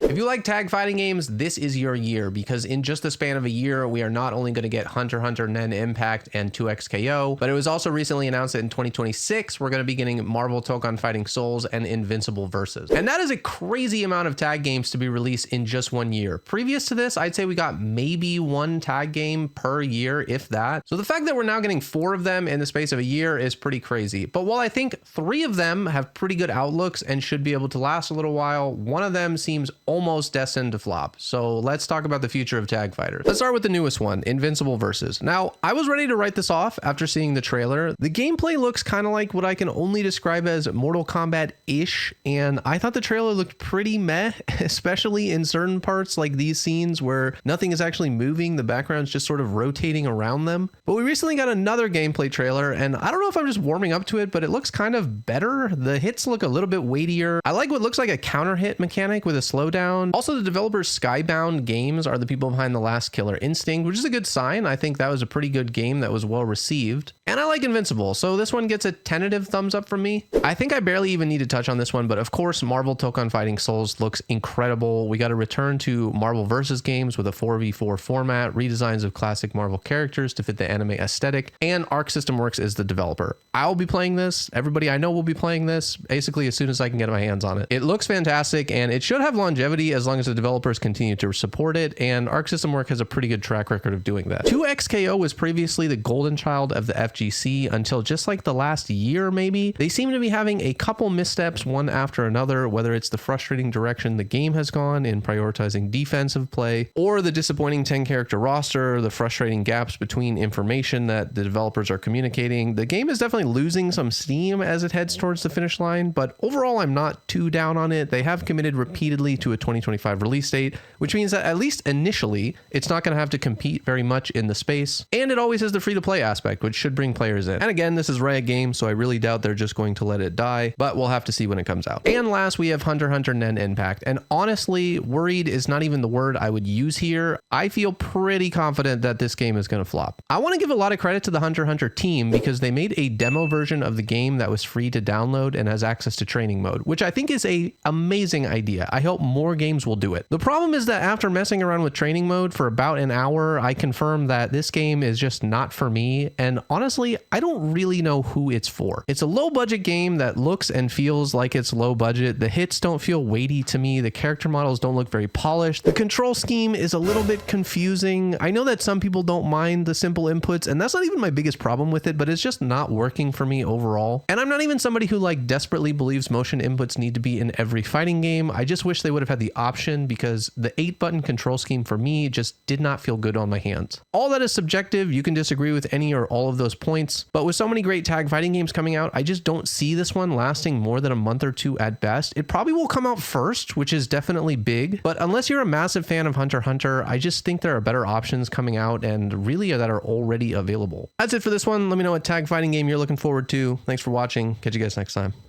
If you like tag fighting games, this is your year, because in just the span of a year, we are not only going to get Hunter x Hunter Nen Impact and 2XKO, but it was also recently announced that in 2026, we're going to be getting Marvel Tokon Fighting Souls and Invincible Versus. And that is a crazy amount of tag games to be released in just 1 year. Previous to this, I'd say we got maybe one tag game per year, if that. So the fact that we're now getting 4 of them in the space of a year is pretty crazy. But while I think 3 of them have pretty good outlooks and should be able to last a little while, one of them seems almost destined to flop. So let's talk about the future of tag fighters. Let's start with the newest one, Invincible Versus. Now, I was ready to write this off after seeing the trailer. The gameplay looks kind of like what I can only describe as Mortal Kombat-ish, and I thought the trailer looked pretty meh, especially in certain parts like these scenes where nothing is actually moving, the background's just sort of rotating around them. But we recently got another gameplay trailer, and I don't know if I'm just warming up to it, but it looks kind of better. The hits look a little bit weightier. I like what looks like a counter hit mechanic with a slowdown. Also, the developers Skybound Games are the people behind The Last Killer Instinct, which is a good sign. I think that was a pretty good game that was well received. And I like Invincible, so this one gets a tentative thumbs up from me. I think I barely even need to touch on this one, but of course, Marvel Tokon Fighting Souls looks incredible. We got a return to Marvel vs. games with a 4v4 format, redesigns of classic Marvel characters to fit the anime aesthetic, and Arc System Works is the developer. I'll be playing this. Everybody I know will be playing this basically as soon as I can get my hands on it. It looks fantastic, and it should have longevity as long as the developers continue to support it, and Arc System Works has a pretty good track record of doing that. 2XKO was previously the golden child of the FGC until just like the last year maybe. They seem to be having a couple missteps one after another, whether it's the frustrating direction the game has gone in prioritizing defensive play, or the disappointing 10-character roster, the frustrating gaps between information that the developers are communicating. The game is definitely losing some steam as it heads towards the finish line, but overall I'm not too down on it. They have committed repeatedly to a 2025 release date, which means that at least initially it's not going to have to compete very much in the space, and it always has the free-to-play aspect, which should bring players in. And again, this is Riot Games, so I really doubt they're just going to let it die, but we'll have to see when it comes out. And last, we have Hunter x Hunter Nen Impact, and honestly, worried is not even the word I would use here. I feel pretty confident that this game is going to flop. I want to give a lot of credit to the Hunter x Hunter team because they made a demo version of the game that was free to download and has access to training mode, which I think is a amazing idea. I hope more games will do it. The problem is that after messing around with training mode for about an hour, I confirmed that this game is just not for me, and honestly, I don't really know who it's for. It's a low budget game that looks and feels like it's low budget. The hits don't feel weighty to me. The character models don't look very polished. The control scheme is a little bit confusing. I know that some people don't mind the simple inputs, and that's not even my biggest problem with it, but it's just not working for me overall. And I'm not even somebody who like desperately believes motion inputs need to be in every fighting game. I just wish they would have had the option, because the 8-button control scheme for me just did not feel good on my hands. All that is subjective. You can disagree with any or all of those points, but with so many great tag fighting games coming out, I just don't see this one lasting more than a month or two at best. It probably will come out first, which is definitely big, but unless you're a massive fan of Hunter x Hunter, I just think there are better options coming out and really that are already available. That's it for this one. Let me know what tag fighting game you're looking forward to. Thanks for watching. Catch you guys next time.